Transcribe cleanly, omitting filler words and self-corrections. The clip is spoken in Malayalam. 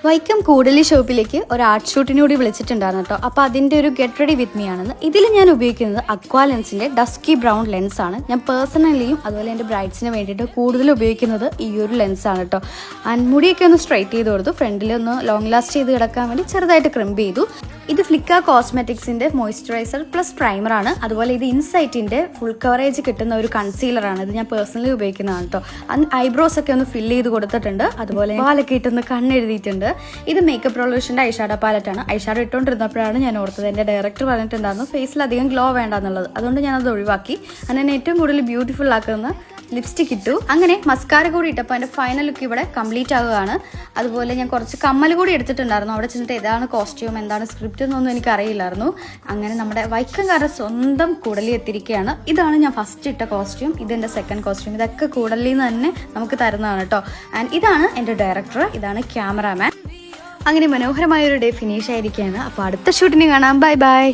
വൈക്കം കൂടലി ഷോപ്പിലേക്ക് ഒരു ആർട്ട് ഷൂട്ടിന് കൂടി വിളിച്ചിട്ടുണ്ടായിരുന്നു കേട്ടോ. അപ്പോൾ അതിൻ്റെ ഒരു ഗെറ്റ് റെഡി വിത്ത് മീ ആണെന്ന്. ഇതിൽ ഞാൻ ഉപയോഗിക്കുന്നത് അക്വാ ലെൻസിൻ്റെ ഡസ്കി ബ്രൗൺ ലെൻസാണ്. ഞാൻ പേഴ്സണലിയും അതുപോലെ എൻ്റെ ബ്രൈഡ്സിന് വേണ്ടിയിട്ട് കൂടുതൽ ഉപയോഗിക്കുന്നത് ഈ ഒരു ലെൻസാണ് കേട്ടോ. ആൻഡ് മുടിയൊക്കെ ഒന്ന് സ്ട്രൈറ്റ് ചെയ്ത് കൊടുത്തു, ഫ്രണ്ടിൽ ഒന്ന് ലോങ് ലാസ്റ്റ് ചെയ്ത് കിടക്കാൻ വേണ്ടി ചെറുതായിട്ട് ക്രിംപ് ചെയ്തു. ഇത് ഫ്ലിക്ക കോസ്മെറ്റിക്സിൻ്റെ മോയ്സ്ചറൈസർ പ്ലസ് പ്രൈമറാണ്. അതുപോലെ ഇത് ഇൻസൈറ്റിൻ്റെ ഫുൾ കവറേജ് കിട്ടുന്ന ഒരു കൺസീലറാണ്. ഇത് ഞാൻ പേഴ്സണലി ഉപയോഗിക്കുന്നതാണ് കേട്ടോ. ഐബ്രോസ് ഒക്കെ ഒന്ന് ഫില്ല് ചെയ്ത് കൊടുത്തിട്ടുണ്ട്, അതുപോലെ വാലൊക്കെ ഇട്ടൊന്ന് കണ്ണെഴുതിയിട്ടുണ്ട്. ഇത് മേക്കപ്പ് റോളൂഷൻ്റെ ഐഷാഡോ പാലറ്റാണ്. ഐഷാഡോ ഇട്ടുകൊണ്ടിരുന്നപ്പോഴാണ് ഞാൻ ഓർത്തത്, എൻ്റെ ഡയറക്ടർ പറഞ്ഞിട്ടുണ്ടായിരുന്നു ഫേസിൽ അധികം ഗ്ലോ വേണ്ടെന്നുള്ളത്. അതുകൊണ്ട് ഞാനത് ഒഴിവാക്കി. അങ്ങനെ ഏറ്റവും കൂടുതൽ ബ്യൂട്ടിഫുൾ ആക്കുന്ന ലിപ്സ്റ്റിക് ഇട്ടു. അങ്ങനെ മസ്കാര കൂടി ഇട്ടപ്പോൾ എൻ്റെ ഫൈനൽ ലുക്ക് ഇവിടെ കംപ്ലീറ്റ് ആവുകയാണ്. അതുപോലെ ഞാൻ കുറച്ച് കമ്മൽ കൂടി എടുത്തിട്ടുണ്ടായിരുന്നു. അവിടെ ചെന്നിട്ട് ഏതാണ് കോസ്റ്റ്യൂം എന്താണ് സ്ക്രിപ്റ്റ് എന്നൊന്നും എനിക്കറിയില്ലായിരുന്നു. അങ്ങനെ നമ്മുടെ വൈക്കംകാരുടെ സ്വന്തം കൂടലി എത്തിയിരിക്കുകയാണ്. ഇതാണ് ഞാൻ ഫസ്റ്റ് ഇട്ട കോസ്റ്റ്യൂം, ഇതെൻ്റെ സെക്കൻഡ് കോസ്റ്റ്യൂം. ഇതൊക്കെ കൂടലിൽ നിന്ന് തന്നെ നമുക്ക് തരുന്നതാണ് കേട്ടോ. ആൻഡ് ഇതാണ് എൻ്റെ ഡയറക്ടർ, ഇതാണ് ക്യാമറാമാൻ. അങ്ങനെ മനോഹരമായ ഒരു ഡേ ഫിനിഷ് ആയിരിക്കുകയാണ്. അപ്പോൾ അടുത്ത ഷൂട്ടിന് കാണാം. Bye bye.